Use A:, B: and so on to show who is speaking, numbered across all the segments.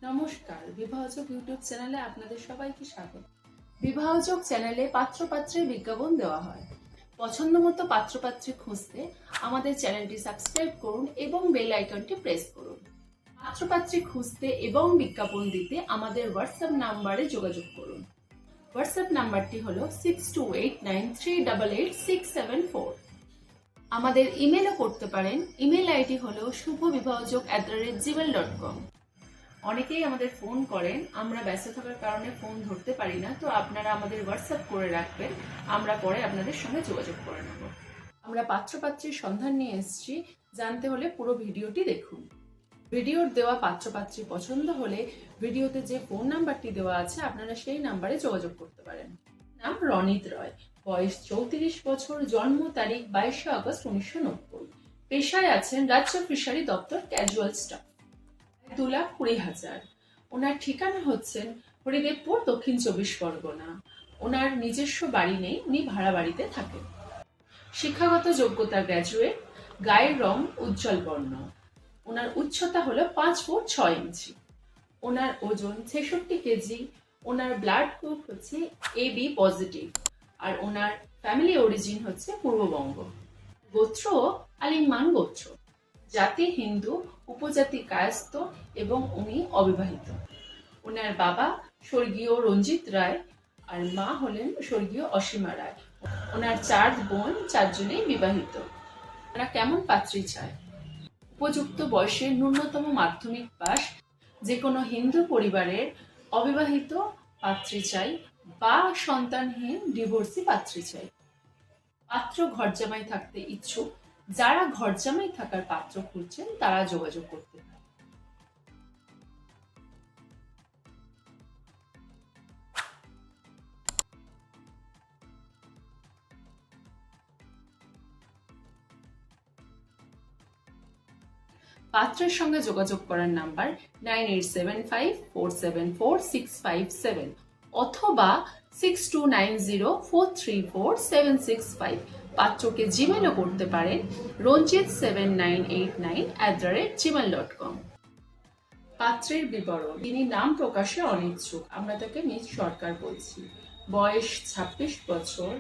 A: নমস্কার, বিবাহযোগ ইউটিউব চ্যানেলে আপনাদের সবাইকে স্বাগত। বিবাহযোগ চ্যানেলে পাত্রপাত্রের বিজ্ঞাপন দেওয়া হয়। পছন্দমতো পাত্রপাত্রী খুঁজতে আমাদের চ্যানেলটি সাবস্ক্রাইব করুন এবং বেল আইকনটি প্রেস করুন। পাত্রপাত্রী খুঁজতে এবং বিজ্ঞাপন দিতে আমাদের হোয়াটসঅ্যাপ নাম্বারে যোগাযোগ করুন। হোয়াটসঅ্যাপ নাম্বারটি হলো 6289388674। আমাদের ইমেলও করতে পারেন। ইমেল আইডি হলো shubhobibahojuk@gmail.com। অনেকেই আমাদের ফোন করেন, আমরা ব্যস্ত থাকার কারণে ফোন ধরতে পারি না, তো আপনারা আমাদের হোয়াটসঅ্যাপ করে রাখবেন, আমরা পরে আপনাদের সঙ্গে যোগাযোগ করে নেব। আমরা পাত্রপাত্রীর সন্ধান নিয়ে এসেছি, জানতে হলে পুরো ভিডিওটি দেখুন। ভিডিওর দেওয়া পাত্রপাত্রী পছন্দ হলে ভিডিওতে যে ফোন নাম্বারটি দেওয়া আছে আপনারা সেই নাম্বারে যোগাযোগ করতে পারেন। নাম রনিত রয়, বয়স 34 বছর, জন্ম তারিখ 22 আগস্ট 1990। পেশায় আছেন রাজ্য ফিশারি দপ্তর ক্যাজুয়াল স্টাফ। 2,20,000। ওনার ঠিকানা হচ্ছেন হরিদেবপুর, দক্ষিণ 24 পরগনা। ওনার নিজস্ব বাড়ি নেই, উনি ভাড়া বাড়িতে থাকেন। শিক্ষাগত যোগ্যতা গ্র্যাজুয়েট, গায়ের রং উজ্জ্বল বর্ণ। ওনার উচ্চতা হলো 5 ফুট 6 ইঞ্চি। ওনার ওজন 66 কেজি। ওনার ব্লাড গ্রুপ হচ্ছে AB পজিটিভ, আর ওনার ফ্যামিলি অরিজিন হচ্ছে পূর্ববঙ্গ। গোত্র আলিমান গোত্র। জাতি হিন্দু, উপজাতি কায়স্থ এবং উনি অবিবাহিত। ওনার বাবা স্বর্গীয় রঞ্জিত রায় আর মা হলেন স্বর্গীয় অসীমা রায়। ওনার 4 বোন, 4 জনেই বিবাহিত। ওনারা কেমন পাত্রী চায়? উপযুক্ত বয়সের ন্যূনতম মাধ্যমিক পাস, যে কোনো হিন্দু পরিবারের অবিবাহিত পাত্রী চাই বা সন্তানহীন ডিভোর্সি পাত্রী চাই। পাত্র ঘরজামাই থাকতে ইচ্ছুক। যারা ঘরজামাই থাকার পাত্র খুঁজছেন তারা যোগাযোগ করতে পারেন। পাত্রের সঙ্গে যোগাযোগ করার নাম্বার 9875474657 অথবা 6290434765। পাত্রকে জিমেলও করতে পারেন ranjit7989@gmail.com। পাত্রের বিবরণ: তিনি নাম প্রকাশে অনিচ্ছুক, আমরা তাকে মিস সরকার বলছি। বয়স 26 বছর,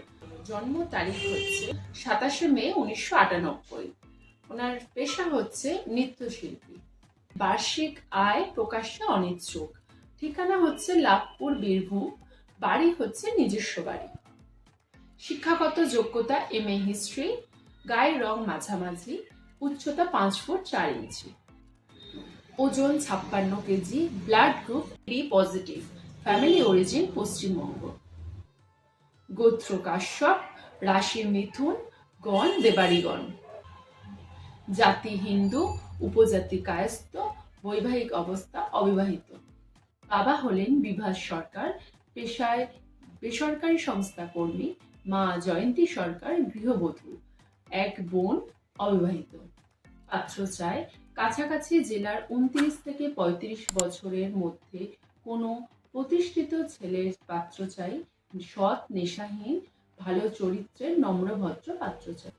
A: জন্ম তারিখ হচ্ছে 27 মে 1998। ওনার পেশা হচ্ছে নৃত্যশিল্পী। বার্ষিক আয় প্রকাশ্যে অনিচ্ছুক। ঠিকানা হচ্ছে লাভপুর, বীরভূম। বাড়ি হচ্ছে নিজস্ব বাড়ি। শিক্ষাগত যোগ্যতা MA হিস্ট্রি। গায়ের রং মাঝামাঝি। উচ্চতা 5 ফুট 4 ইঞ্চি। ওজন 56 kg. Blood group B positive. Family origin Paschimbanga. গোত্র কাশ্যপ। রাশি মিথুন। গণ দেবাড়িগণ। জাতি হিন্দু, উপজাতি কায়স্থ। বৈবাহিক অবস্থা অবিবাহিত। বাবা হলেন বিভাস সরকার, পেশায় বেসরকারি সংস্থা কর্মী। মা জয়ন্তী সরকার, গৃহবধূ। 1 বোন, অবিবাহিত। পাত্র চায় কাছাকাছি জেলার 29 থেকে 35 বছরের মধ্যে কোনো প্রতিষ্ঠিত ছেলের পাত্র চাই। সৎ, নেশাহীন, ভালো চরিত্রের, নম্রভদ্র পাত্র চাই।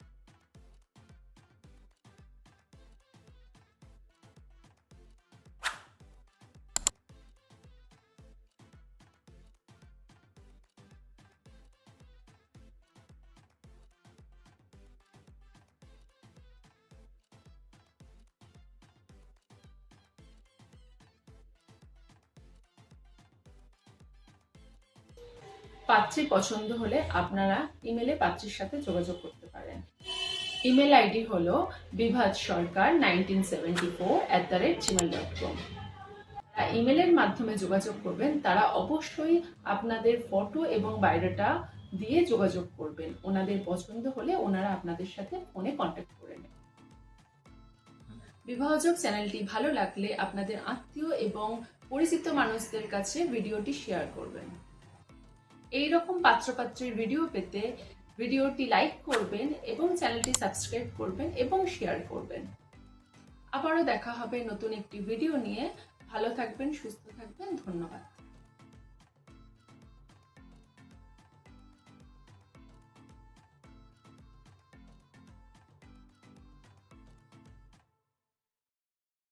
A: পাত্রী পছন্দ হলে আপনারা ইমেলে পাত্রীর সাথে যোগাযোগ করতে পারেন। ইমেল আইডি হলো bibhajsarkar1974@gmail.com। ইমেলের মাধ্যমে যোগাযোগ করবেন তারা অবশ্যই আপনাদের ফটো এবং বায়োডাটা দিয়ে যোগাযোগ করবেন। ওনাদের পছন্দ হলে ওনারা আপনাদের সাথে ফোনে কন্ট্যাক্ট করে নেবেন। বিবাহযোগ চ্যানেলটি ভালো লাগলে আপনাদের আত্মীয় এবং পরিচিত মানুষদের কাছে ভিডিওটি শেয়ার করবেন। এইরকম পাত্রপাত্রীর ভিডিও পেতে ভিডিওটি লাইক করবেন এবং চ্যানেলটি সাবস্ক্রাইব করবেন এবং শেয়ার করবেন। আবারও দেখা হবে নতুন একটি ভিডিও নিয়ে। ভালো থাকবেন, সুস্থ থাকবেন। ধন্যবাদ।